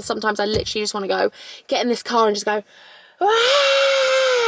Sometimes I literally just want to go get in this car and just go, Wah!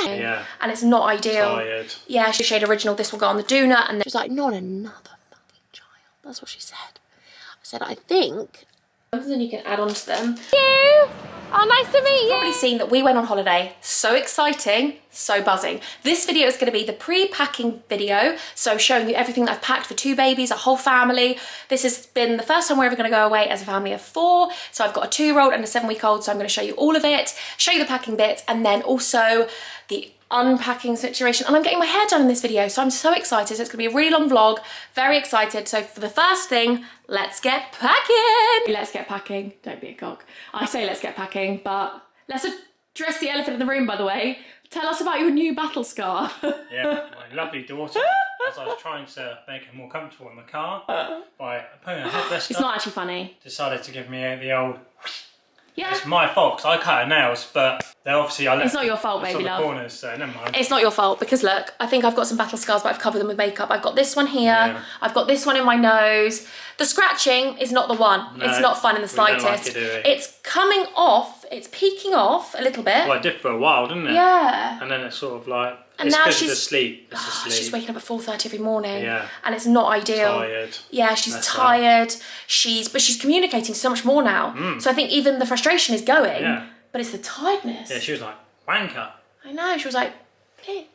Yeah. And it's not ideal. Tired. Yeah, she shade original, this will go on the doona, and then she was like, not another fucking child. That's what she said. I said, I think. And then you can add on to them. You. Oh, nice to meet you. You've probably seen that we went on holiday. So exciting, so buzzing. This video is going to be the pre-packing video, so showing you everything that I've packed for 2 babies, a whole family. This has been the first time we're ever going to go away as a family of 4. So I've got a 2-year-old and a 7-week-old, so I'm going to show you all of it, show you the packing bits, and then also the unpacking situation. And I'm getting my hair done in this video, so I'm so excited. So it's going to be a really long vlog, very excited. So for the first thing, let's get packing. Let's get packing. Don't be a cock. I say let's get packing, but let's address the elephant in the room, by the way. Tell us about your new battle scar. Yeah, my lovely daughter, as I was trying to make her more comfortable in the car by putting her headrest It's up, not actually funny. decided to give me the old... Yeah. It's my fault because I cut her nails, but they're obviously... It's not your fault, baby love. Corners, so never mind. It's not your fault, because look, I think I've got some battle scars, but I've covered them with makeup. I've got this one here. Yeah. I've got this one in my nose. The scratching is not the one. No, it's not fun in the slightest. Like it, it's coming off. It's peeking off a little bit. Well, it did for a while, didn't it? Yeah. And then it's sort of like... And it's now she's asleep. It's asleep. She's waking up at 4:30 every morning. Yeah. And it's not ideal. Tired. Yeah, she's tired. But she's communicating so much more now. So I think even the frustration is going. Yeah. But it's the tiredness. Yeah, she was like, wanker. I know, she was like, bitch.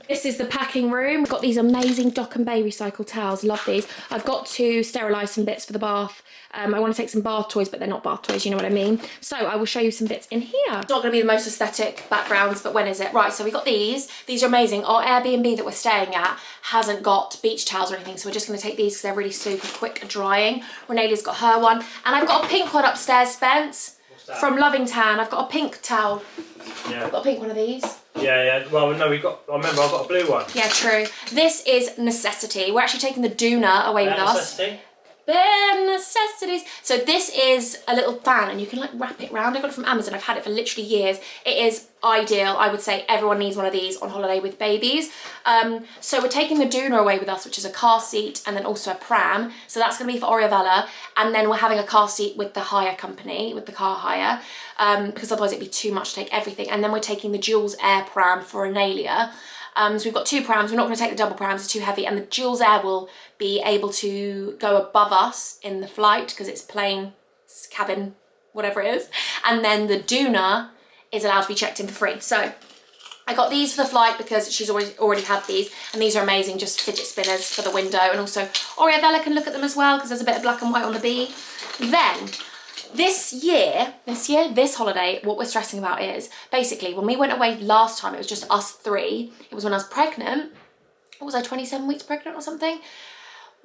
This is the packing room. We've got these amazing Dock and Bay recycled towels. Love these. I've got to sterilise some bits for the bath. I want to take some bath toys, but they're not bath toys, you know what I mean? So I will show you some bits in here. It's not going to be the most aesthetic backgrounds, but when is it? Right, so we got these. These are amazing. Our Airbnb that we're staying at hasn't got beach towels or anything, so we're just going to take these because they're really super quick at drying. Renelia's got her one. And I've got a pink one upstairs, Spence. From Loving Tan. I've got a pink towel. Yeah. I've got a pink one of these. Yeah. Well, no, I remember I've got a blue one. Yeah, true. This is necessity. We're actually taking the doona away with us. Bare necessities. So this is a little fan and you can like wrap it round. I got it from Amazon. I've had it for literally years. It is ideal. I would say everyone needs one of these on holiday with babies. So we're taking the doona away with us, which is a car seat and then also a pram. So that's going to be for Orella. And then we're having a car seat with the hire company, with the car hire, because otherwise it'd be too much to take everything. And then we're taking the Jules Air pram for Renelia. So we've got 2 prams. We're not going to take the double prams, it's too heavy, and the Jules Air will be able to go above us in the flight because it's plane, cabin, whatever it is. And then the doona is allowed to be checked in for free. So I got these for the flight because she's already had these, and these are amazing, just fidget spinners for the window, and also Orella can look at them as well because there's a bit of black and white on the bee. Then this holiday, what we're stressing about is, basically, when we went away last time, it was just us 3. It was when I was pregnant. What was I, 27 weeks pregnant or something?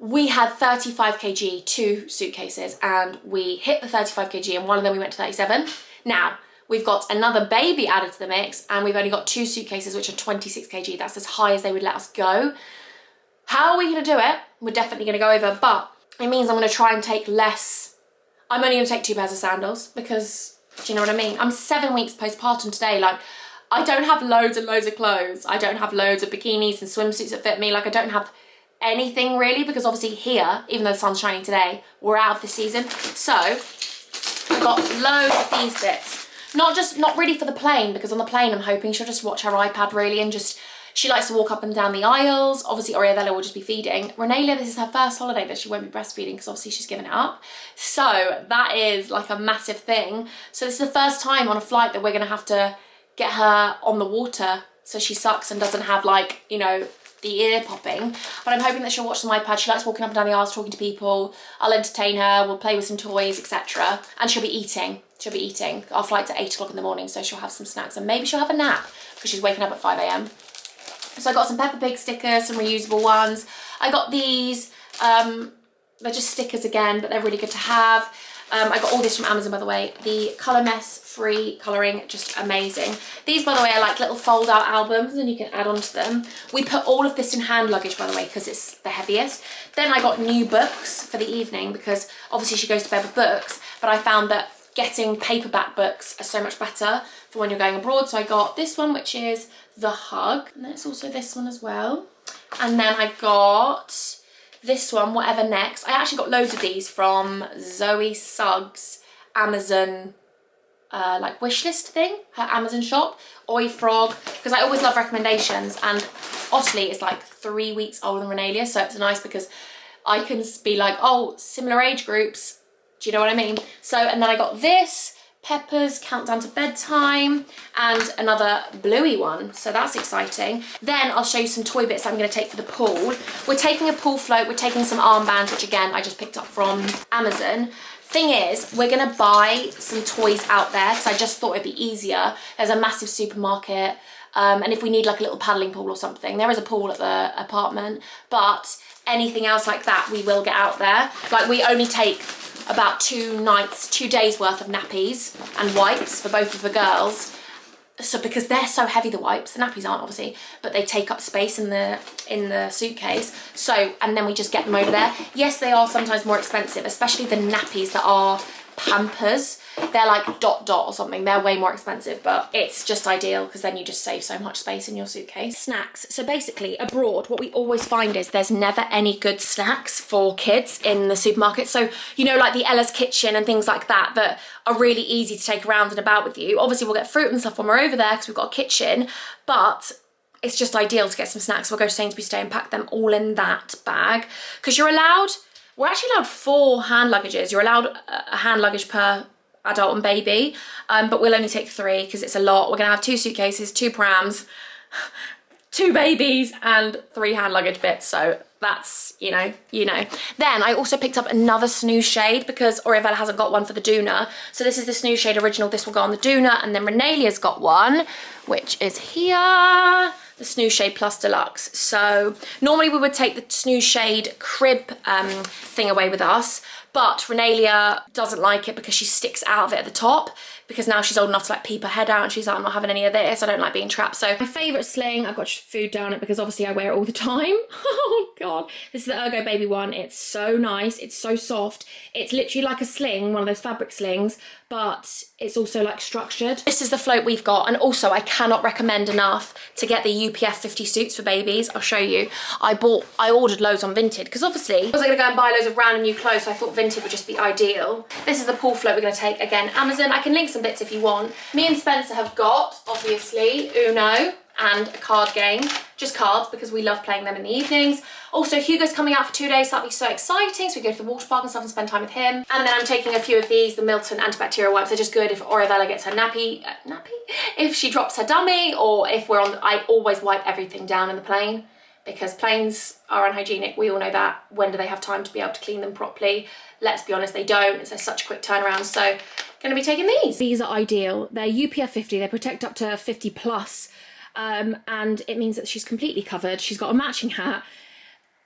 We had 35 kg, 2 suitcases, and we hit the 35 kg, and one of them we went to 37. Now, we've got another baby added to the mix, and we've only got 2 suitcases, which are 26 kg. That's as high as they would let us go. How are we going to do it? We're definitely going to go over, but it means I'm going to try and take less. I'm only going to take 2 pairs of sandals because, do you know what I mean? I'm 7 weeks postpartum today. Like, I don't have loads and loads of clothes. I don't have loads of bikinis and swimsuits that fit me. Like, I don't have anything really because obviously here, even though the sun's shining today, we're out of the season. So I've got loads of these bits. Not really for the plane, because on the plane I'm hoping she'll just watch her iPad really and just... She likes to walk up and down the aisles. Obviously, Orella will just be feeding. Renelia, this is her first holiday that she won't be breastfeeding because obviously she's given it up. So that is like a massive thing. So this is the first time on a flight that we're going to have to get her on the water so she sucks and doesn't have like, you know, the ear popping. But I'm hoping that she'll watch some iPad. She likes walking up and down the aisles, talking to people. I'll entertain her. We'll play with some toys, etc. And she'll be eating. She'll be eating. Our flight's at 8 o'clock in the morning, so she'll have some snacks and maybe she'll have a nap because she's waking up at 5 AM. So I got some Peppa Pig stickers, some reusable ones. I got these, they're just stickers again, but they're really good to have. I got all this from Amazon, by the way. The Colour Mess free colouring, just amazing. These, by the way, are like little fold out albums and you can add on to them. We put all of this in hand luggage, by the way, because it's the heaviest. Then I got new books for the evening because obviously she goes to bed with books, but I found that getting paperback books are so much better for when you're going abroad. So I got this one, which is The Hug, and then it's also this one as well. And then I got this one, Whatever Next. I actually got loads of these from Zoe Suggs Amazon like wish list thing, her Amazon shop, Oi Frog, because I always love recommendations, and Ottilie is like 3 weeks older than Renalia, so it's nice because I can be like, oh, similar age groups, do you know what I mean? So, and then I got this, Pepper's Countdown to Bedtime, and another bluey one, so that's exciting. Then I'll show you some toy bits I'm going to take for the pool. We're taking a pool float, we're taking some armbands, which again I just picked up from Amazon. Thing is, we're going to buy some toys out there because I just thought it'd be easier. There's a massive supermarket, and if we need like a little paddling pool or something, there is a pool at the apartment, but anything else like that we will get out there. Like, we only take about 2 days worth of nappies and wipes for both of the girls. So because they're so heavy, the wipes, the nappies aren't obviously, but they take up space in the suitcase. So, and then we just get them over there. Yes, they are sometimes more expensive, especially the nappies that are Pampers. They're like dot or something. They're way more expensive, but it's just ideal because then you just save so much space in your suitcase. Snacks. So basically abroad, what we always find is there's never any good snacks for kids in the supermarket. So, you know, like the Ella's Kitchen and things like that, that are really easy to take around and about with you. Obviously we'll get fruit and stuff when we're over there because we've got a kitchen, but it's just ideal to get some snacks. We'll go to Sainsbury's today and pack them all in that bag, because you're allowed, we're actually allowed 4 hand luggages. You're allowed a hand luggage per adult and baby, but we'll only take 3 because it's a lot. We're gonna have 2 suitcases, 2 prams, 2 babies and 3 hand luggage bits, so that's, you know. Then I also picked up another snooze shade because Orella hasn't got one for the doona, so this is the snooze shade original. This will go on the doona, and then Renalia's got one, which is here, the Snooze Shade Plus Deluxe. So normally we would take the Snooze Shade crib thing away with us, but Renalia doesn't like it because she sticks out of it at the top, because now she's old enough to like peep her head out and she's like, I'm not having any of this, I don't like being trapped. So my favourite sling, I've got food down it because obviously I wear it all the time. Oh God. This is the Ergo Baby one. It's so nice, it's so soft. It's literally like a sling, one of those fabric slings, but it's also like structured. This is the float we've got, and also I cannot recommend enough to get the UPF 50 suits for babies. I'll show you. I ordered loads on Vinted because obviously I was gonna go and buy loads of random new clothes, so I thought Vinted would just be ideal. This is the pool float we're gonna take, again, Amazon. I can link some bits if you want. Me and Spencer have got, obviously, Uno and a card game, just cards because we love playing them in the evenings. Also, Hugo's coming out for 2 days, so that'll be so exciting. So we go to the water park and stuff and spend time with him. And then I'm taking a few of these, the Milton antibacterial wipes. They're just good if Orella gets her nappy, if she drops her dummy, or if we're on, I always wipe everything down in the plane because planes are unhygienic. We all know that. When do they have time to be able to clean them properly? Let's be honest, they don't. It's such a quick turnaround. So gonna be taking these. These are ideal. They're UPF 50, they protect up to 50 plus. And it means that she's completely covered. She's got a matching hat.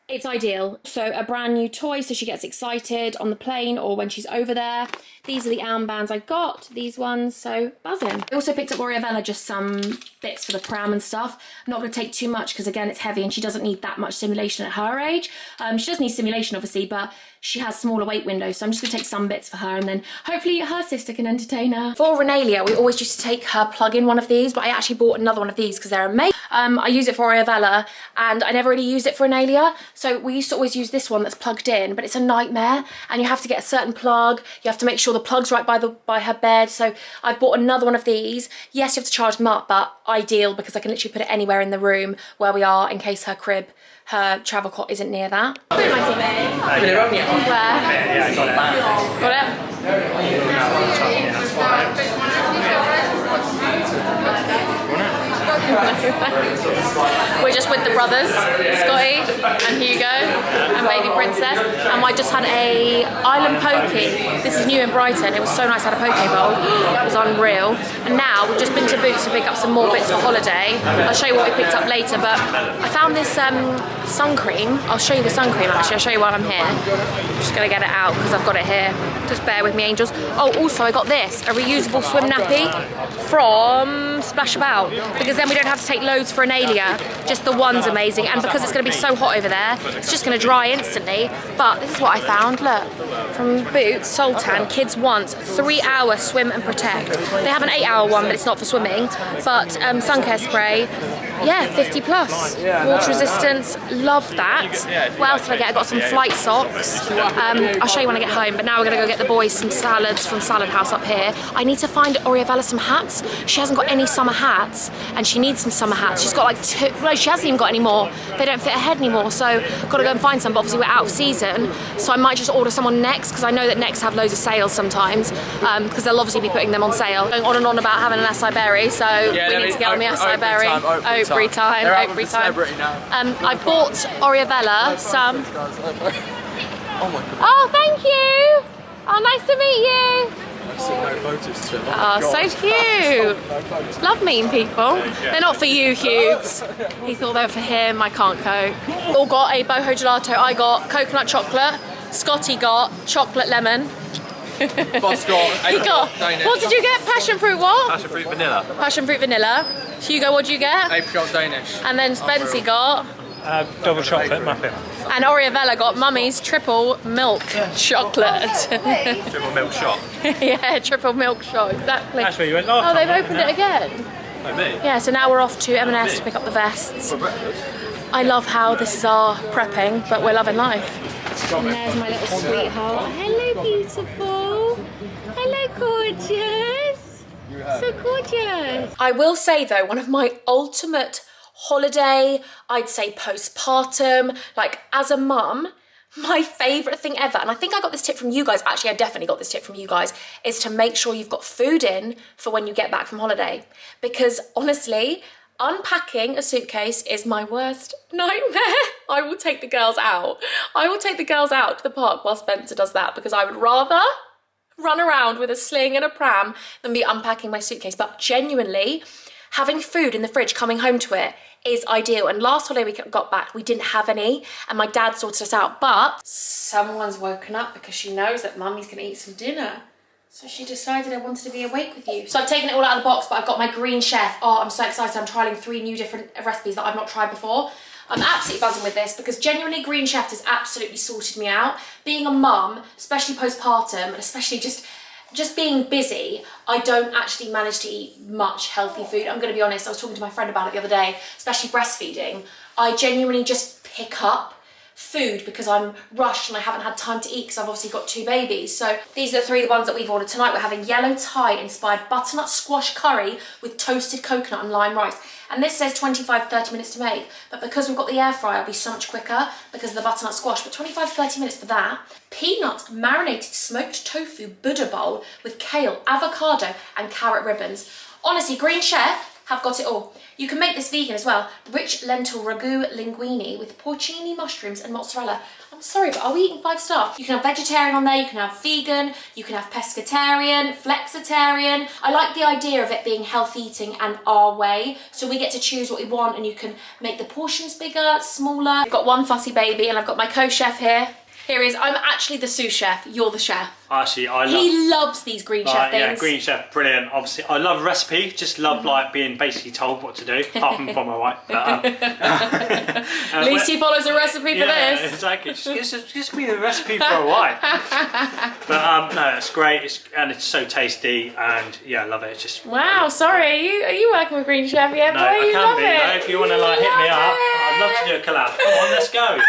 It's ideal. So a brand new toy, so she gets excited on the plane or when she's over there. These are the armbands I got, these ones, so buzzing. I also picked up Orella just some bits for the pram and stuff. I'm not going to take too much because again it's heavy and she doesn't need that much stimulation at her age. She does need stimulation obviously, but she has smaller weight windows, so I'm just going to take some bits for her and then hopefully her sister can entertain her. For Renalia, we always used to take her plug-in one of these, but I actually bought another one of these because they're amazing. I use it for Orella and I never really used it for Renalia, so we used to always use this one that's plugged in, but it's a nightmare and you have to get a certain plug, you have to make sure the plug's right by her bed, so I've bought another one of these. Yes, you have to charge them up, but ideal because I can literally put it anywhere in the room where we are in case her crib, her travel cot isn't near that. Where? Yeah, I got We're just with the brothers, Scotty and Hugo and baby Princess, and I just had a island poke. This is new in Brighton. It was so nice. I had a poke bowl. It was unreal. And now we've just been to Boots to pick up some more bits for holiday. I'll show you what we picked up later, but I found this sun cream. I'll show you the sun cream actually. I'll show you while I'm here. I'm just gonna get it out because I've got it here. Just bear with me, angels. Oh, also I got this, a reusable swim nappy from Splash About, because then we don't have to take loads for Renalia. Just the one's amazing, and because it's going to be so hot over there, it's just going to dry instantly. But this is what I found, look, from Boots, Sultan, Kids Want, 3-hour swim and protect. They have an 8-hour one, but it's not for swimming. But sun care spray, yeah, 50 plus. Water resistance, love that. What else did I get? I got some flight socks. I'll show you when I get home, but now we're going to go get the boys some salads from Salad House up here. I need to find Orella some hats. She hasn't got any summer hats, and she needs some summer hats. She's got like 2, no, she hasn't even got any more. They don't fit her head anymore, so got to go and find some, but obviously we're out of season, so I might just order some on Next, because I know that Next have loads of sales sometimes, because they'll obviously be putting them on sale. Going on and on about having an acai berry, so we need to get on the acai berry. Oatbury time. I bought Orella some. Oh my god. Oh, thank you. Oh, nice to meet you. Oh, so cute. Love meeting people. They're not for you, Hughes. He thought they were for him. I can't cope. All got a boho gelato. I got coconut chocolate. Scotty got chocolate lemon. Boss got Danish. What did you get? Passion fruit what? Passion fruit vanilla. Passion fruit vanilla. Hugo, what did you get? Apricot Danish. And then Spency got? Double chocolate muffin. And Orella got Mummy's triple milk chocolate. Triple milk shot. Yeah, triple milk shot, exactly. That's where you went last Oh, time, they've opened it again. Oh, me? Yeah, so now we're off to M&S to pick up the vests. For breakfast. I love how this is our prepping, but we're loving life. And there's my little sweetheart. Hello, beautiful. Hello, gorgeous. So gorgeous. I will say though, one of my ultimate holiday, I'd say postpartum, like as a mum, my favourite thing ever, and I think I got this tip from you guys, actually I definitely got this tip from you guys, is to make sure you've got food in for when you get back from holiday. Because honestly, unpacking a suitcase is my worst nightmare. I will take the girls out. I will take the girls out to the park while Spencer does that, because I would rather run around with a sling and a pram than be unpacking my suitcase. But genuinely, having food in the fridge, coming home to it, is ideal. And last holiday we got back, we didn't have any, and my dad sorted us out, but someone's woken up because she knows that Mummy's gonna eat some dinner. So she decided I wanted to be awake with you. So I've taken it all out of the box, but I've got my Green Chef. Oh, I'm so excited. I'm trialing 3 new different recipes that I've not tried before. I'm absolutely buzzing with this because genuinely Green Chef has absolutely sorted me out. Being a mum, especially postpartum, and especially just being busy, I don't actually manage to eat much healthy food. I'm gonna be honest, I was talking to my friend about it the other day, especially breastfeeding. I genuinely just pick up food because I'm rushed and I haven't had time to eat because I've obviously got 2 babies. So these are the ones that we've ordered tonight. We're having yellow Thai inspired butternut squash curry with toasted coconut and lime rice. And this says 25-30 minutes to make, but because we've got the air fryer, it'll be so much quicker because of the butternut squash. But 25-30 minutes for that. Peanut marinated smoked tofu Buddha bowl with kale, avocado and carrot ribbons. Honestly, Green Chef have got it all. You can make this vegan as well. Rich lentil ragu linguine with porcini mushrooms and mozzarella. I'm sorry, but are we eating 5-star? You can have vegetarian on there, you can have vegan, you can have pescatarian, flexitarian. I like the idea of it being health eating and our way. So we get to choose what we want and you can make the portions bigger, smaller. I've got one fussy baby and I've got my co-chef here. Here he is. I'm actually the sous chef. You're the chef. Actually, He loves these Green Chef things. Yeah, Green Chef, brilliant. Obviously, I love recipe. Just love like being basically told what to do, apart from my wife. But, at least he follows a recipe for this. Exactly. Just be the recipe for a wife. But no, it's great. It's so tasty, and yeah, I love it. It's just wow. Sorry, are you working with Green Chef yet? No, Boy, I can be. it. No, if you want to like hit me up, I'd love to do a collab. Come on, let's go.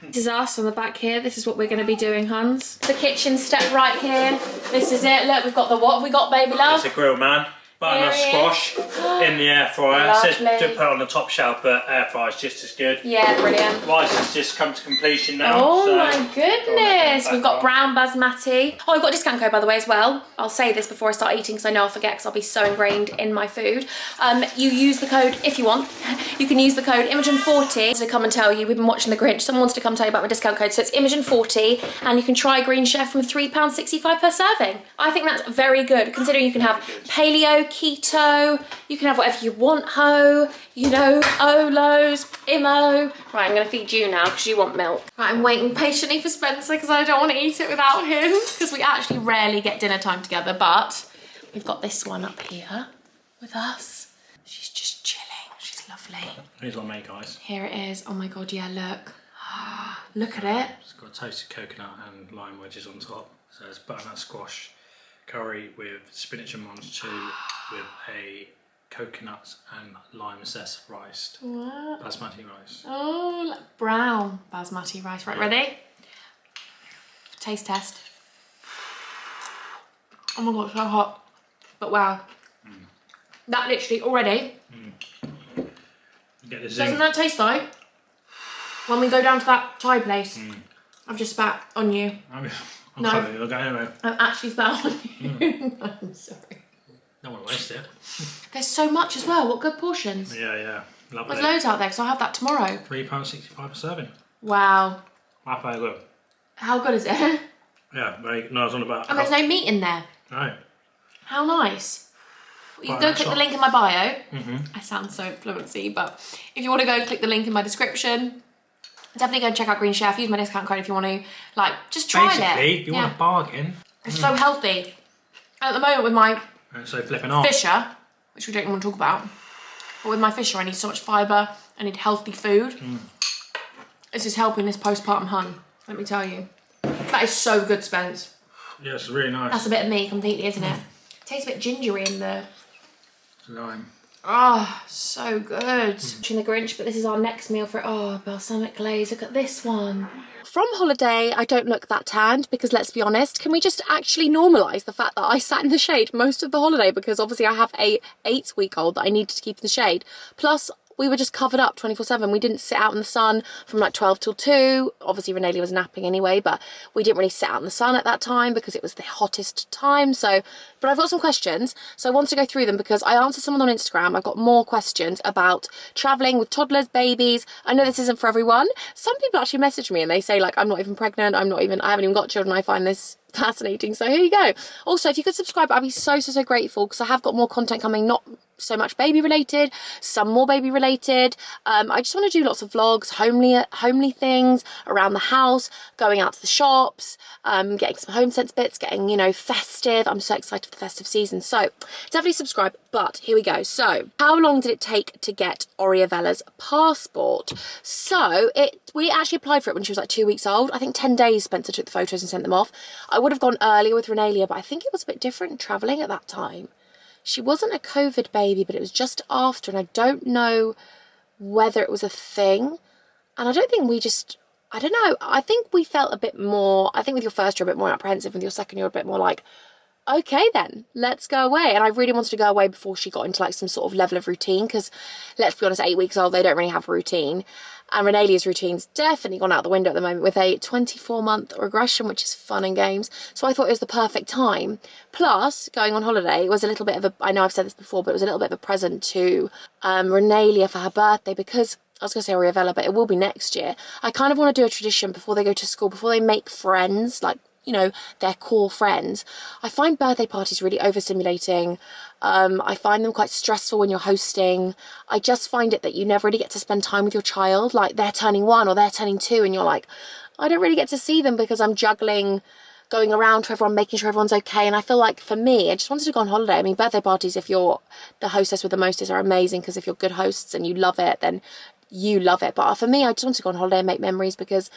This is us on the back here. This is what we're going to be doing, Hans. The kitchen step right here. This is it. Look, we've got the what have we got, baby love? It's a grill, man. Butternut squash in the air fryer. It says to put on the top shelf, but air fryer is just as good. Yeah, brilliant. Rice has just come to completion now. Oh so my goodness. We've got brown basmati. Oh, I've got a discount code by the way as well. I'll say this before I start eating because I know I'll forget because I'll be so ingrained in my food. You use the code if you want. You can use the code Imogen40 to come and tell you. We've been watching The Grinch. Someone wants to come tell you about my discount code. So it's Imogen40 and you can try Green Chef from £3.65 per serving. I think that's very good considering you can have paleo, keto, you can have whatever you want, ho, you know, Olos, Imo. Right, I'm gonna feed you now because you want milk. Right, I'm waiting patiently for Spencer because I don't want to eat it without him because we actually rarely get dinner time together, but we've got this one up here with us. She's just chilling, she's lovely. Here's what I make, guys. Here it is, oh my God, yeah, look. Look at it. It's got toasted coconut and lime wedges on top. So it's butternut squash curry with spinach and monster with a coconut and lime zest rice. What? Basmati rice. Oh, like brown basmati rice. Right, ready? Taste test. Oh my god, so hot. But wow. That literally already. Get the Doesn't zing. that taste like when we go down to that Thai place? I've just spat on you. I'm No. sorry, I'll go anyway. I've actually spat on you. I'm sorry. Don't want to waste it. There's so much as well. What good portions. Yeah. Lovely. There's loads out there because I'll have that tomorrow. £3.65 per serving. Wow. That's very good. How good is it? Yeah, very nice on about. And there's no meat in there. No. How nice. You Quite can go nice click the shop. link in my bio. I sound so fluency, but if you want to go and click the link in my description, definitely go and check out Green Chef. Use my discount code if you want to, like, just try Basically, it. if you want a bargain, It's so healthy. And at the moment with my and so flipping off. Fisher, which we don't even want to talk about, but with my Fisher I need so much fibre, I need healthy food. This is helping this postpartum hun, let me tell you. That is so good, Spence. Yeah, it's really nice. That's a bit of me completely, isn't it? Tastes a bit gingery in the... Lime. Oh, so good. Watching The Grinch, but this is our next meal for... Oh, balsamic glaze, look at this one. From holiday, I don't look that tanned because, let's be honest, can we just actually normalise the fact that I sat in the shade most of the holiday because obviously I have a 8-week-old that I needed to keep in the shade. Plus, we were just covered up 24/7. We didn't sit out in the sun from like 12 till 2. Obviously, Renelia was napping anyway, but we didn't really sit out in the sun at that time because it was the hottest time. So, but I've got some questions, so I wanted to go through them because I answered someone on Instagram. I've got more questions about travelling with toddlers, babies. I know this isn't for everyone. Some people actually message me and they say like, I'm not even pregnant. I haven't even got children. I find this fascinating. So here you go. Also, if you could subscribe, I'd be so grateful because I have got more content coming, not so much baby related, some more baby related. I just want to do lots of vlogs, homely things around the house, going out to the shops, getting some home sense bits, getting, you know, festive. I'm so excited for the festive season. So definitely subscribe. But here we go. So how long did it take to get Orella's passport? So we actually applied for it when she was like 2 weeks old. I think 10 days Spencer took the photos and sent them off. I would have gone earlier with Renelia, but I think it was a bit different travelling at that time. She wasn't a COVID baby, but it was just after, and I don't know whether it was a thing. And I don't think I don't know. I think we felt a bit more, I think with your first you're a bit more apprehensive, with your second you're a bit more like, okay then, let's go away. And I really wanted to go away before she got into like some sort of level of routine, because let's be honest, 8 weeks old, they don't really have a routine. And Renelia's routine's definitely gone out the window at the moment with a 24-month regression, which is fun and games. So I thought it was the perfect time. Plus, going on holiday was a little bit of a, I know I've said this before, but it was a little bit of a present to Renelia for her birthday, because I was going to say Orella, but it will be next year. I kind of want to do a tradition before they go to school, before they make friends, like, you know, their core friends. I find birthday parties really overstimulating. I find them quite stressful when you're hosting. I just find it that you never really get to spend time with your child. Like, they're turning 1 or they're turning 2 and you're like, I don't really get to see them because I'm juggling going around to everyone, making sure everyone's okay. And I feel like for me, I just wanted to go on holiday. I mean, birthday parties, if you're the hostess with the mostest, are amazing, because if you're good hosts and you love it, then you love it. But for me, I just want to go on holiday and make memories, because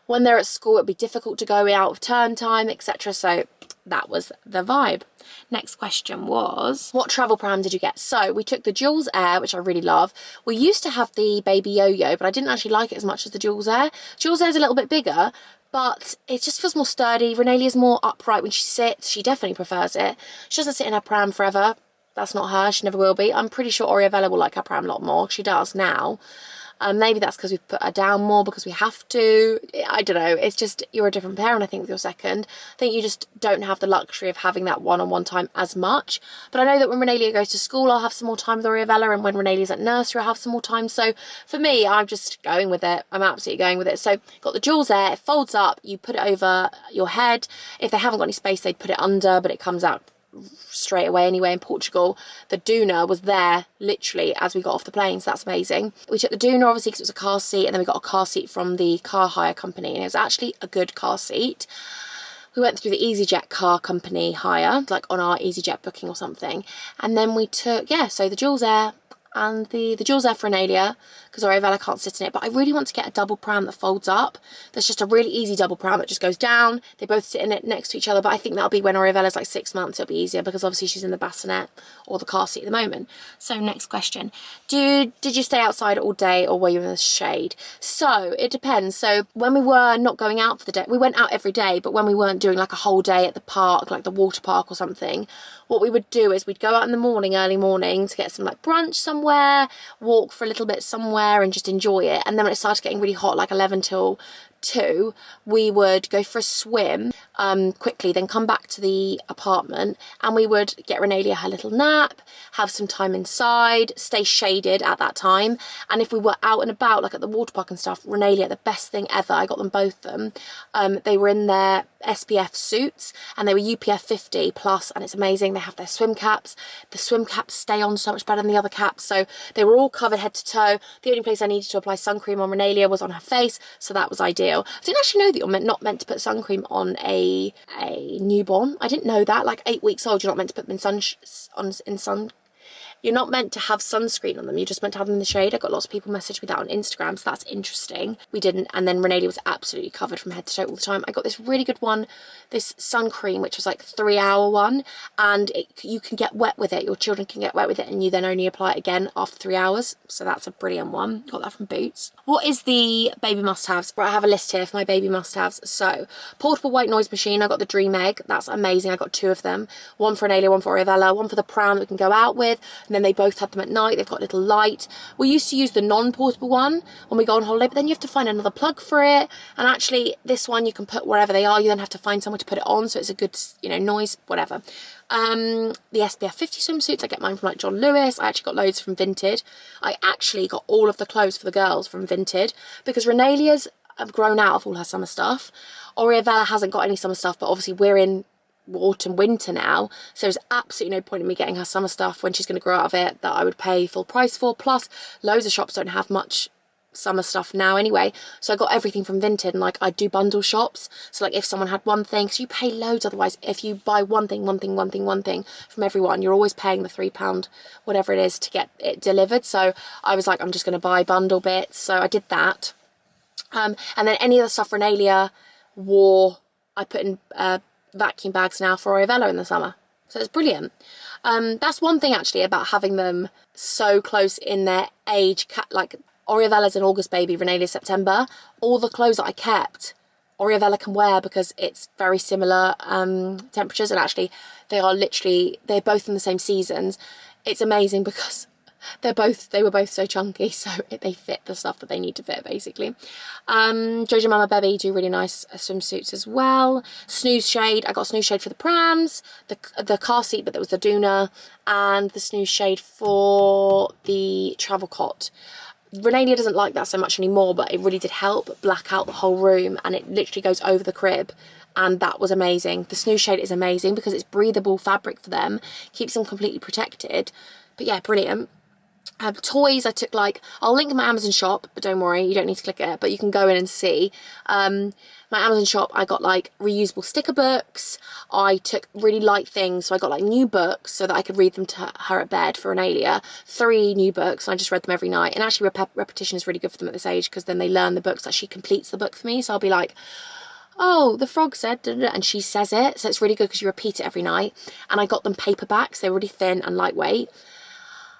when they're at school, it'd be difficult to go out of turn time, etc. So that was the vibe. Next question was, what travel pram did you get? So we took the Jules Air, which I really love. We used to have the Baby Yo-Yo, but I didn't actually like it as much as the Jules Air. Jules Air is a little bit bigger, but it just feels more sturdy. Renelia's more upright when she sits. She definitely prefers it. She doesn't sit in her pram forever. That's not her. She never will be. I'm pretty sure Orella will like her pram a lot more. She does now. Maybe that's because we've put her down more because we have to. I don't know. It's just, you're a different parent, I think, with your second. I think you just don't have the luxury of having that one-on-one time as much. But I know that when Renelia goes to school, I'll have some more time with Orella, and when Renelia's at nursery, I'll have some more time. So for me, I'm just going with it. I'm absolutely going with it. So got the Jules Air. It folds up. You put it over your head. If they haven't got any space, they'd put it under, but it comes out straight away anyway. In Portugal, the doona was there literally as we got off the plane, so that's amazing. We took the doona obviously because it was a car seat, and then we got a car seat from the car hire company, and it was actually a good car seat. We went through the EasyJet car company hire, like on our EasyJet booking or something, and then we took, yeah, so the Jules Air, and the jewels there for Aurelia, because Orella can't sit in it. But I really want to get a double pram that folds up. There's just a really easy double pram that just goes down. They both sit in it next to each other, but I think that'll be when Orella's like 6 months. It'll be easier because obviously she's in the bassinet or the car seat at the moment. So next question. Did you stay outside all day or were you in the shade? So it depends. So when we were not going out for the day, we went out every day, but when we weren't doing like a whole day at the park, like the water park or something, what we would do is we'd go out in the morning, early morning, to get some like brunch somewhere, walk for a little bit somewhere and just enjoy it. And then when it started getting really hot, like 11 till 2, we would go for a swim quickly, then come back to the apartment and we would get Renalia her little nap, have some time inside, stay shaded at that time. And if we were out and about, like at the water park and stuff, Renalia, the best thing ever, I got them both them, they were in their SPF suits and they were UPF 50 plus, and it's amazing. They have their swim caps. The swim caps stay on so much better than the other caps, so they were all covered head to toe. The only place I needed to apply sun cream on Renalia was on her face, so that was ideal. I didn't actually know that you're not meant to put sun cream on a newborn. I didn't know that. Like 8 weeks old, you're not meant to put them in sun. You're not meant to have sunscreen on them. You're just meant to have them in the shade. I got lots of people message me that on Instagram, so that's interesting. We didn't, and then Renalia was absolutely covered from head to toe all the time. I got this really good one, this sun cream, which was like 3-hour one, and you can get wet with it. Your children can get wet with it, and you then only apply it again after 3 hours. So that's a brilliant one. Got that from Boots. What is the baby must-haves? Right, I have a list here for my baby must-haves. So, portable white noise machine. I got the Dream Egg. That's amazing. I got 2 of them. One for Renalia, one for Orella, one for the pram that we can go out with. And then they both had them at night. They've got a little light. We used to use the non-portable one when we go on holiday, but then you have to find another plug for it. And actually, this one you can put wherever they are. You then have to find somewhere to put it on, so it's a good, you know, noise, whatever. The SPF 50 swimsuits, I get mine from like John Lewis. I actually got loads from Vinted. I actually got all of the clothes for the girls from Vinted because Renalia's grown out of all her summer stuff. Orella hasn't got any summer stuff, but obviously we're in autumn winter now, so there's absolutely no point in me getting her summer stuff when she's going to grow out of it that I would pay full price for. Plus loads of shops don't have much summer stuff now anyway, so I got everything from Vinted. And like I do bundle shops, so like if someone had one thing, so you pay loads otherwise. If you buy one thing from everyone, you're always paying the £3 whatever it is to get it delivered. So I was like, I'm just going to buy bundle bits, so I did that. And then any other stuff Renalia wore, I put in vacuum bags now for Orella in the summer, so it's brilliant. That's one thing actually about having them so close in their age. Like Orella's an August baby, Renalia's September. All the clothes that I kept, Orella can wear because it's very similar temperatures, and actually they're both in the same seasons. It's amazing because they were both so chunky, so they fit the stuff that they need to fit basically. Jojo Mama Bebby do really nice swimsuits as well. Snooze shade, I got a snooze shade for the prams, the car seat, but there was the doona, and the snooze shade for the travel cot. Renalia doesn't like that so much anymore, but it really did help black out the whole room, and it literally goes over the crib, and that was amazing. The snooze shade is amazing because it's breathable fabric for them, keeps them completely protected. But yeah, brilliant. Toys, I took like, I'll link my Amazon shop, but don't worry, you don't need to click it, but you can go in and see. My Amazon shop, I got like reusable sticker books. I took really light things, so I got like new books so that I could read them to her at bed for Renalia. 3 new books, and I just read them every night. And actually repetition is really good for them at this age because then they learn the books, like she completes the book for me. So I'll be like, oh, the frog said, da, da, da, and she says it. So it's really good because you repeat it every night. And I got them paperbacks, they're really thin and lightweight.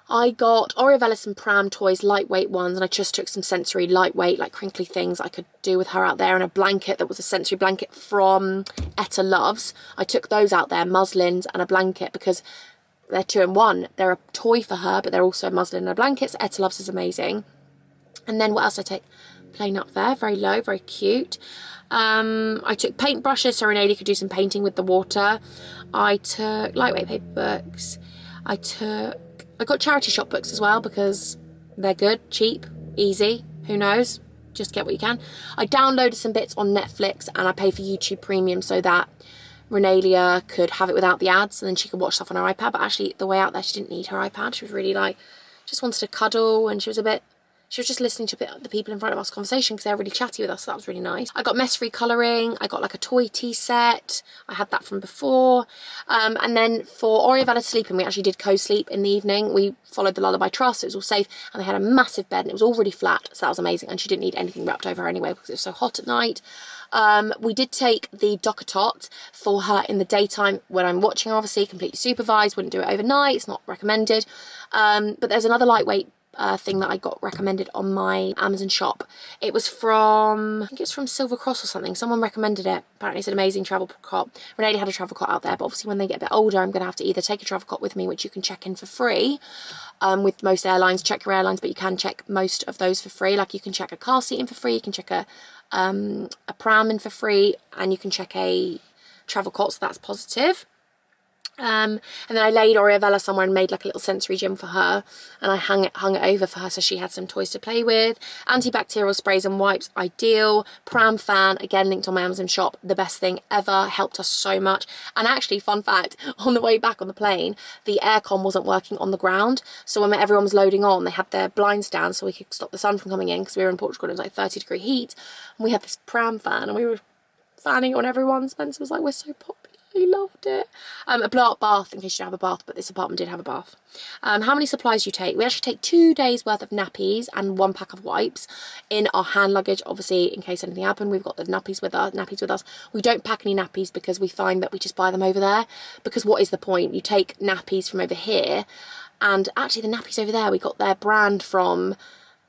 I got Orella some pram toys, lightweight ones, and I just took some sensory, lightweight, like crinkly things I could do with her out there, and a blanket that was a sensory blanket from Etta Loves. I took those out there, muslins and a blanket, because they're 2 in 1. They're a toy for her, but they're also a muslin and a blanket, so Etta Loves is amazing. And then what else did I take? Plain up there, very low, very cute. I took paint brushes so Renalia could do some painting with the water. I took lightweight paper books. I got charity shop books as well because they're good, cheap, easy, who knows, just get what you can. I downloaded some bits on Netflix and I pay for YouTube Premium so that Renalia could have it without the ads and then she could watch stuff on her iPad. But actually the way out there she didn't need her iPad. She was really like, just wanted to cuddle, and she she was just listening to the people in front of us conversation because they're really chatty with us, so that was really nice. I got mess-free colouring, I got like a toy tea set, I had that from before. And then for Orella sleeping, we actually did co-sleep in the evening. We followed the Lullaby Trust, it was all safe, and they had a massive bed and it was all really flat, so that was amazing, and she didn't need anything wrapped over her anyway because it was so hot at night. We did take the Docker Tot for her in the daytime when I'm watching her, obviously, completely supervised, wouldn't do it overnight, it's not recommended. But there's another lightweight thing that I got recommended on my Amazon shop. It was from, I think it was from Silver Cross or something. Someone recommended it. Apparently it's an amazing travel cot. Renee had a travel cot out there, but obviously when they get a bit older, I'm going to have to either take a travel cot with me, which you can check in for free with most airlines. Check your airlines, but you can check most of those for free. Like you can check a car seat in for free, you can check a pram in for free, and you can check a travel cot, so that's positive. And then I laid Orella somewhere and made like a little sensory gym for her, and I hung it over for her so she had some toys to play with. Antibacterial sprays and wipes, ideal. Pram fan, again linked on my Amazon shop, the best thing ever, helped us so much. And actually, fun fact, on the way back on the plane, the aircon wasn't working on the ground, so when everyone was loading on, they had their blinds down so we could stop the sun from coming in, because we were in Portugal and it was like 30-degree heat, and we had this pram fan and we were fanning on everyone. Spencer was like, we're so popular. He loved it. A blow-up bath in case you don't have a bath, but this apartment did have a bath. How many supplies do you take? We actually take 2 days worth of nappies and 1 pack of wipes in our hand luggage, obviously in case anything happened. We've got the nappies with us. We don't pack any nappies because we find that we just buy them over there, because what is the point? You take nappies from over here, and actually the nappies over there, we got their brand from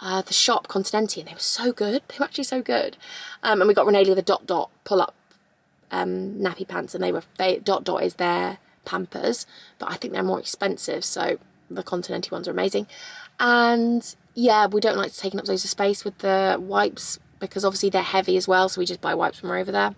the shop Continenti, and they were so good. They were actually so good. And we got Renee the Dot pull-up nappy pants, and Dot is their Pampers, but I think they're more expensive, so the Continenti ones are amazing. And yeah, we don't like to take up loads of space with the wipes because obviously they're heavy as well, so we just buy wipes when we're over there.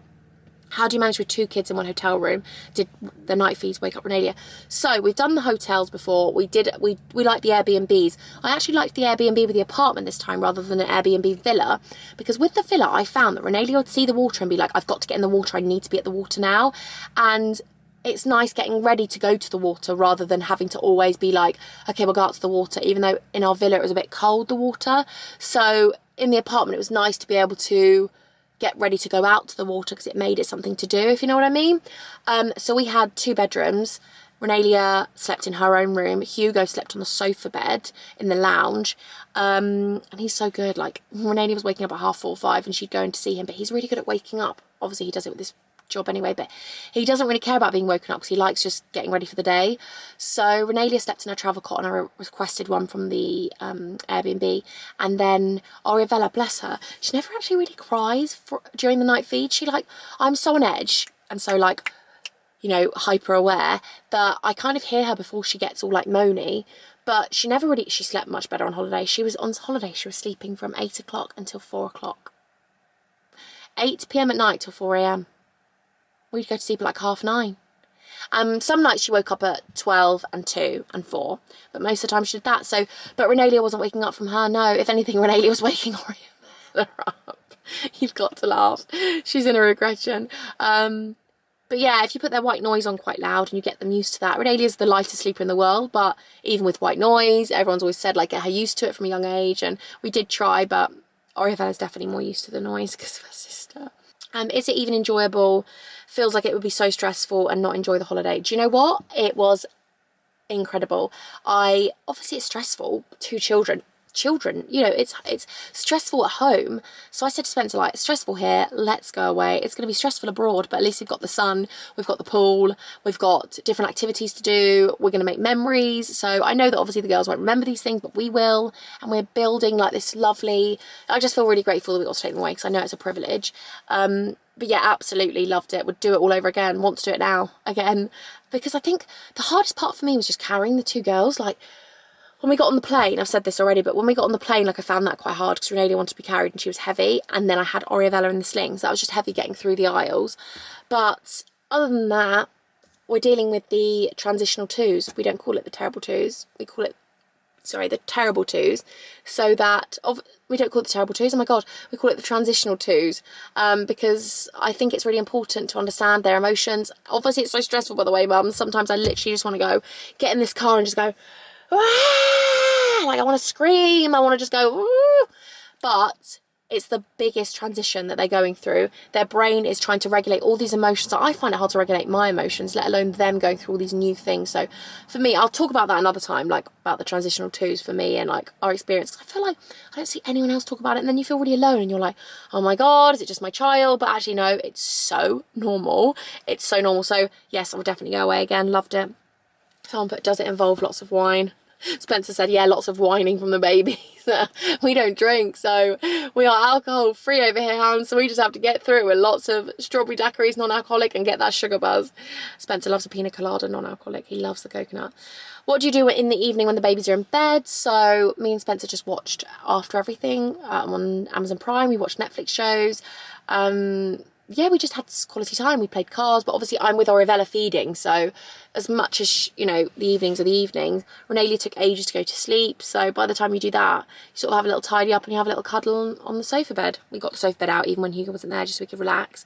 How do you manage with 2 kids in 1 hotel room? Did the night feeds wake up Renalia? So we've done the hotels before. We like the Airbnbs. I actually liked the Airbnb with the apartment this time rather than an Airbnb villa, because with the villa I found that Renalia would see the water and be like, I've got to get in the water, I need to be at the water now. And it's nice getting ready to go to the water rather than having to always be like, okay, we'll go out to the water, even though in our villa it was a bit cold, the water. So in the apartment it was nice to be able to get ready to go out to the water because it made it something to do, if you know what I mean. So we had 2 bedrooms. Renalia slept in her own room. Hugo slept on the sofa bed in the lounge. And he's so good. Like, Renalia was waking up at 4:30, 5, and she'd go in to see him, but he's really good at waking up. Obviously, he does it with this job anyway, but he doesn't really care about being woken up because he likes just getting ready for the day. So Renalia slept in her travel cot, and I requested one from the Airbnb. And then Orella, bless her, she never actually really cries during the night feed. She I'm so on edge and so like, you know, hyper aware that I kind of hear her before she gets all like moany. But she never really, she slept much better on holiday. She was on holiday, she was sleeping from 8 o'clock until 4 o'clock. 8 p.m. at night till 4 a.m. We'd go to sleep at like 9:30. Some nights she woke up at 12 and 2 and 4, but most of the time she did that. So, but Renalia wasn't waking up from her, no. If anything, Renalia was waking her up. You've got to laugh. She's in a regression. But yeah, if you put their white noise on quite loud and you get them used to that. Renalia's the lightest sleeper in the world, but even with white noise, everyone's always said like get her used to it from a young age, and we did try, but Orella's definitely more used to the noise because of her sister. Is it even enjoyable? Feels like it would be so stressful and not enjoy the holiday. Do you know what? It was incredible. Obviously it's stressful, 2 children, you know, it's stressful at home. So I said to Spencer, like, it's stressful here, let's go away. It's going to be stressful abroad, but at least we've got the sun, we've got the pool, we've got different activities to do, we're going to make memories. So I know that obviously the girls won't remember these things, but we will, and we're building like this lovely, I just feel really grateful that we got to take them away because I know it's a privilege. But yeah, absolutely loved it. Would do it all over again. Want to do it now again. Because I think the hardest part for me was just carrying the 2 girls. Like, when we got on the plane, I've said this already, but when we got on the plane, like, I found that quite hard because Renalia wanted to be carried and she was heavy. And then I had Orella in the slings. So that was just heavy getting through the aisles. But other than that, we're dealing with the transitional 2s. We don't call it the terrible 2s. We call it, sorry, the terrible 2s. So that, we don't call it the terrible 2s, oh my god, we call it the transitional 2s, because I think it's really important to understand their emotions. Obviously it's so stressful, by the way, mum. Sometimes I literally just want to go get in this car and just go, like I want to scream, I want to just go, ooh. But it's the biggest transition that they're going through. Their brain is trying to regulate all these emotions. I find it hard to regulate my emotions, let alone them going through all these new things. So for me, I'll talk about that another time, like about the transitional twos for me and like our experience. 'Cause I feel like I don't see anyone else talk about it, and then you feel really alone and you're like, oh my God, is it just my child? But actually no, it's so normal. It's so normal. So yes, I will definitely go away again. Loved it. Someone put, does it involve lots of wine? Spencer said, yeah, lots of whining from the babies. We don't drink, so we are alcohol free over here, Hans, so we just have to get through it with lots of strawberry daiquiris, non-alcoholic, and get that sugar buzz. Spencer loves a pina colada, non-alcoholic. He loves the coconut. What do you do in the evening when the babies are in bed? So me and Spencer just watched After Everything on Amazon Prime. We watched Netflix shows. Yeah, we just had this quality time. We played cards, but obviously I'm with Orella feeding, so as much as, you know, the evenings are the evenings, Renelia took ages to go to sleep, so by the time you do that, you sort of have a little tidy up and you have a little cuddle on the sofa bed. We got the sofa bed out even when Hugo wasn't there, just so we could relax.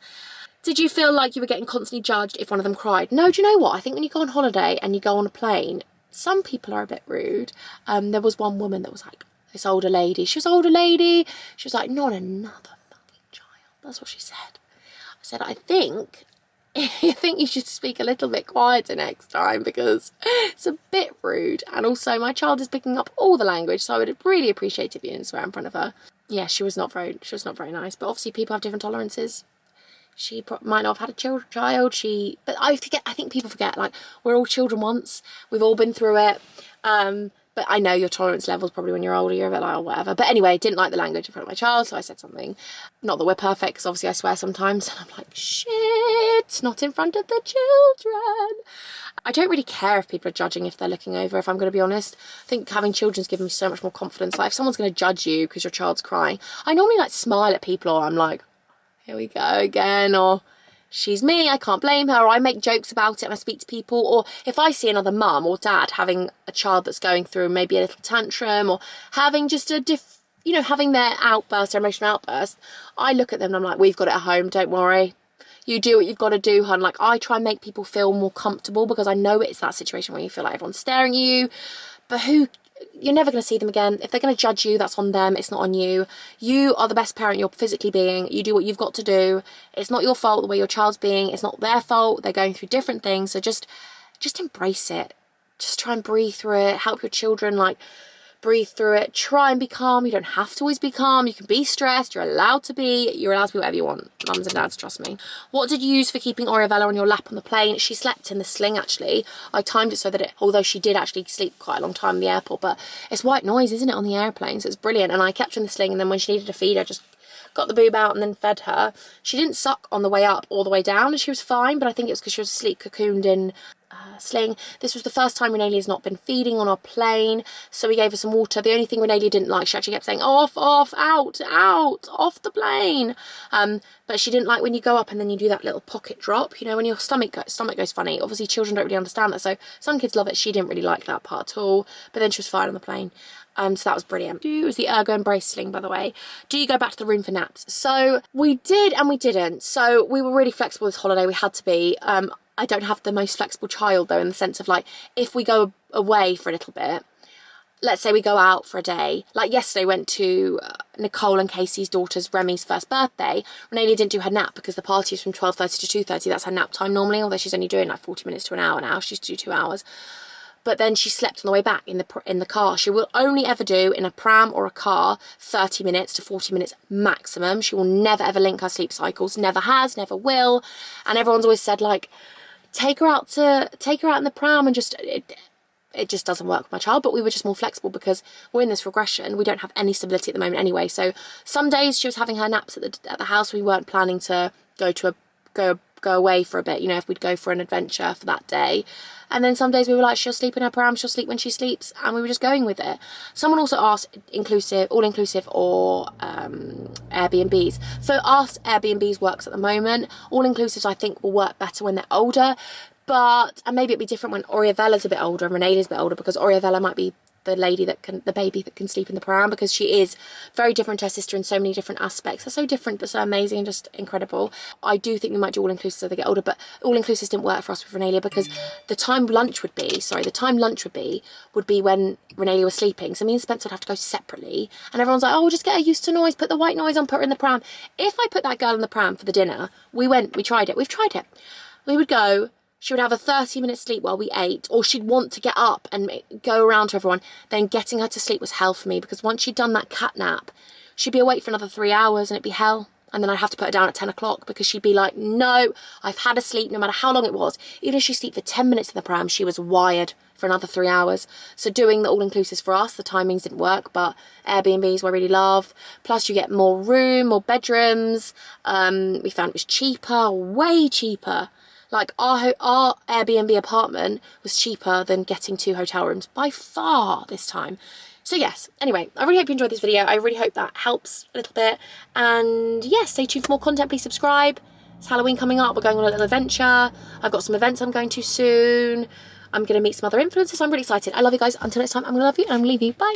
Did you feel like you were getting constantly judged if one of them cried? No, do you know what? I think when you go on holiday and you go on a plane, some people are a bit rude. There was one woman that was like, this older lady. She was an older lady. She was like, not another fucking child. That's what she said. I said, I think you should speak a little bit quieter next time because it's a bit rude. And also my child is picking up all the language, so I would really appreciate it if you didn't swear in front of her. Yeah, she was not very nice. But obviously people have different tolerances. She might not have had a child. But I think people forget, like, we're all children once. We've all been through it. But I know your tolerance levels probably when you're older, you're a bit like, oh, whatever. But anyway, didn't like the language in front of my child, so I said something. Not that we're perfect, because obviously I swear sometimes. And I'm like, shit, not in front of the children. I don't really care if people are judging if they're looking over, if I'm going to be honest. I think having children's given me so much more confidence. Like, if someone's going to judge you because your child's crying, I normally, like, smile at people, or I'm like, here we go again, or she's me, I can't blame her, or I make jokes about it and I speak to people, or if I see another mum or dad having a child that's going through maybe a little tantrum, or having just having their outburst, their emotional outburst, I look at them and I'm like, we've got it at home, don't worry. You do what you've got to do, hun. Like, I try and make people feel more comfortable because I know it's that situation where you feel like everyone's staring at you, but you're never going to see them again. If they're going to judge you, that's on them. It's not on you. You are the best parent you're physically being. You do what you've got to do. It's not your fault the way your child's being. It's not their fault. They're going through different things. So just embrace it. Just try and breathe through it. Help your children, like, breathe through it. Try and be calm. You don't have to always be calm. You can be stressed. You're allowed to be. You're allowed to be whatever you want. Mums and dads, trust me. What did you use for keeping Orella on your lap on the plane? She slept in the sling, actually. I timed it so that although she did actually sleep quite a long time in the airport, but it's white noise, isn't it, on the airplane? So it's brilliant. And I kept her in the sling, and then when she needed a feed, I just got the boob out and then fed her. She didn't suck on the way up or the way down, and she was fine, but I think it was because she was asleep, cocooned in sling. This was the first time Renelia has not been feeding on our plane, so we gave her some water. The only thing Renelia didn't like, she actually kept saying, off, out, off the plane. But she didn't like when you go up and then you do that little pocket drop, you know, when your stomach goes funny. Obviously children don't really understand that, so some kids love it. She didn't really like that part at all, but then she was fine on the plane. So that was brilliant. It was the ergo embrace sling, by the way. Do you go back to the room for naps? So we did and we didn't. So we were really flexible this holiday. We had to be. I don't have the most flexible child, though, in the sense of, like, if we go away for a little bit, let's say we go out for a day. Like yesterday, went to Nicole and Casey's daughter's Remy's first birthday. Renelia didn't do her nap because the party is from 12:30 to 2:30. That's her nap time normally, although she's only doing like 40 minutes to an hour now. She used to do 2 hours. But then she slept on the way back in the car. She will only ever do in a pram or a car 30 minutes to 40 minutes maximum. She will never ever link her sleep cycles. Never has, never will. And everyone's always said, like, take her out in the pram, and just it just doesn't work with my child. But we were just more flexible because we're in this regression. We don't have any stability at the moment anyway. So some days she was having her naps at the house. We weren't planning to go away for a bit, you know, if we'd go for an adventure for that day. And then some days we were like, she'll sleep in her pram, she'll sleep when she sleeps, and we were just going with it. Someone also asked all-inclusive or Airbnbs. For us, Airbnbs works at the moment. All-inclusives, I think, will work better when they're older. And maybe it'd be different when Orella's a bit older and Renelia's a bit older, because Orella might be the baby that can sleep in the pram, because she is very different to her sister in so many different aspects. They're so different but so amazing and just incredible. I do think we might do all-inclusive as they get older, but all-inclusive didn't work for us with Renalia because the time lunch would be when Renalia was sleeping. So me and Spencer would have to go separately, and everyone's like, oh, we'll just get her used to noise, put the white noise on, put her in the pram. If I put that girl in the pram for the dinner, we've tried it. We would go, she would have a 30-minute sleep while we ate, or she'd want to get up and go around to everyone. Then getting her to sleep was hell for me, because once she'd done that cat nap, she'd be awake for another 3 hours and it'd be hell. And then I'd have to put her down at 10 o'clock because she'd be like, no, I've had a sleep no matter how long it was. Even if she slept for 10 minutes in the pram, she was wired for another 3 hours. So doing the all-inclusives for us, the timings didn't work, but Airbnbs I really love. Plus you get more room, more bedrooms. We found it was cheaper, way cheaper. Like our Airbnb apartment was cheaper than getting 2 hotel rooms by far this time. So yes, anyway, I really hope you enjoyed this video. I really hope that helps a little bit. And yeah, stay tuned for more content. Please subscribe. It's Halloween coming up. We're going on a little adventure. I've got some events I'm going to soon. I'm going to meet some other influencers. So I'm really excited. I love you guys. Until next time, I'm going to love you and I'm going to leave you. Bye.